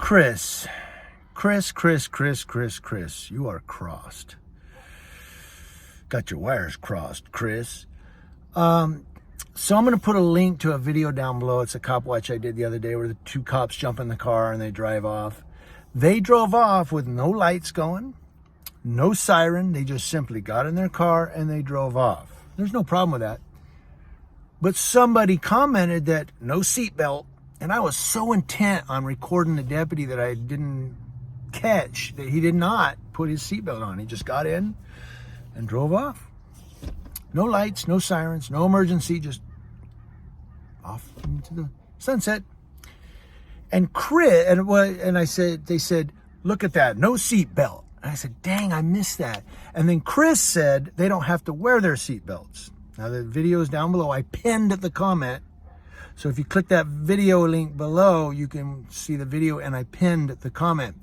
Chris, you are crossed. Got your wires crossed, Chris. So I'm going to put a link to a video down below. It's a cop watch I did the other day where the two cops jump in the car and they drive off. They drove off with no lights going, no siren. They just simply got in their car and they drove off. There's no problem with that. But somebody commented that no seatbelt, and I was so intent on recording the deputy that I didn't catch that he did not put his seatbelt on. He just got in and drove off. No lights, no sirens, no emergency, just off into the sunset. And Chris, and I said, they said, look at that, no seatbelt. And I said, dang, I missed that. And then Chris said they don't have to wear their seatbelts. Now the video is down below. I pinned the comment. So if you click that video link below, you can see the video, and I pinned the comment.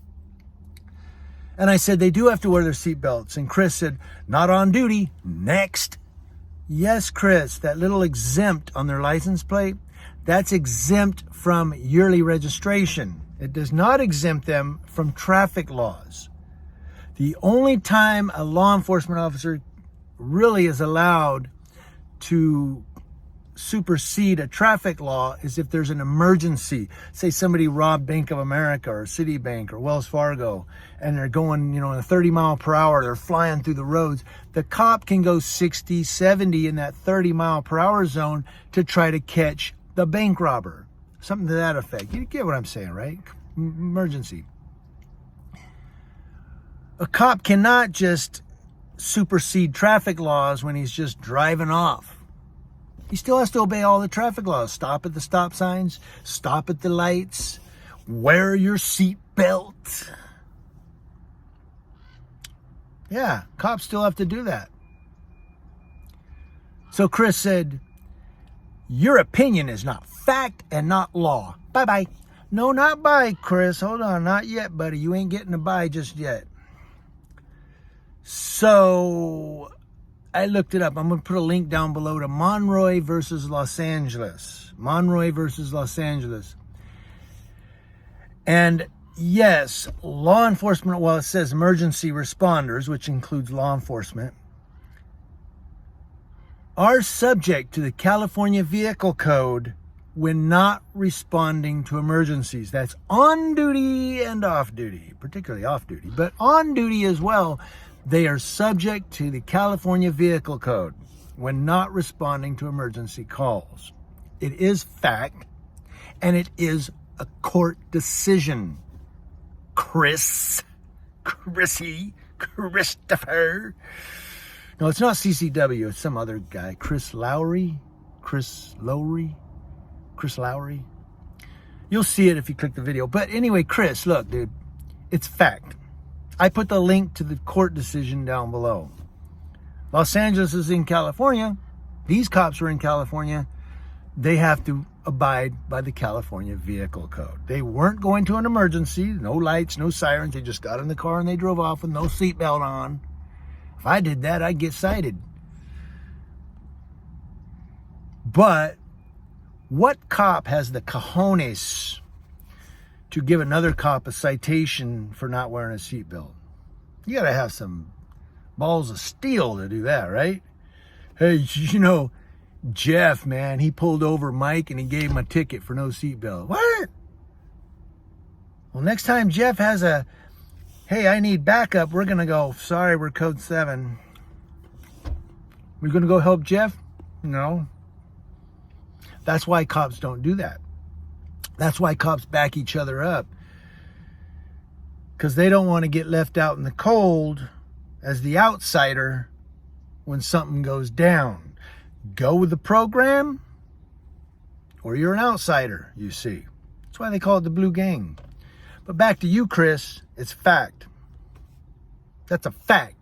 And I said they do have to wear their seatbelts. And Chris said, not on duty, next. Yes, Chris, that little exempt on their license plate, that's exempt from yearly registration. It does not exempt them from traffic laws. The only time a law enforcement officer really is allowed to supersede a traffic law is if there's an emergency. Say somebody robbed Bank of America or Citibank or Wells Fargo, and they're going, in a 30 mile per hour, they're flying through the roads. The cop can go 60, 70 in that 30 mile per hour zone to try to catch the bank robber. Something to that effect. You get what I'm saying, right? Emergency. A cop cannot just supersede traffic laws when he's just driving off. He still has to obey all the traffic laws. Stop at the stop signs, stop at the lights, wear your seat belt. Yeah, cops still have to do that. So Chris said, your opinion is not fact and not law. Bye-bye. No, not bye, Chris. Hold on, not yet, buddy. You ain't getting a bye just yet. So I looked it up. I'm going to put a link down below to Monroy versus Los Angeles. Monroy versus Los Angeles. And yes, law enforcement, well, it says emergency responders, which includes law enforcement, are subject to the California Vehicle Code when not responding to emergencies. That's on duty and off duty, particularly off duty, but on duty as well. They are subject to the California Vehicle Code when not responding to emergency calls. It is fact, and it is a court decision. Christopher. No, it's not CCW. It's some other guy. Chris Lowry. You'll see it if you click the video. But anyway, Chris, look, dude, it's fact. I put the link to the court decision down below. Los Angeles is in California. These cops are in California. They have to abide by the California Vehicle Code. They weren't going to an emergency. No lights, no sirens. They just got in the car and they drove off with no seatbelt on. If I did that, I'd get cited. But what cop has the cojones to give another cop a citation for not wearing a seatbelt? You gotta have some balls of steel to do that, right? Hey, Jeff, man, he pulled over Mike and he gave him a ticket for no seatbelt. What? Well, next time Jeff has hey, I need backup, we're gonna go, sorry, we're code 7. We're gonna go help Jeff? No. That's why cops don't do that. That's why cops back each other up. Because they don't want to get left out in the cold as the outsider when something goes down. Go with the program or you're an outsider, you see. That's why they call it the blue gang. But back to you, Chris. It's fact. That's a fact,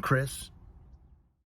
Chris.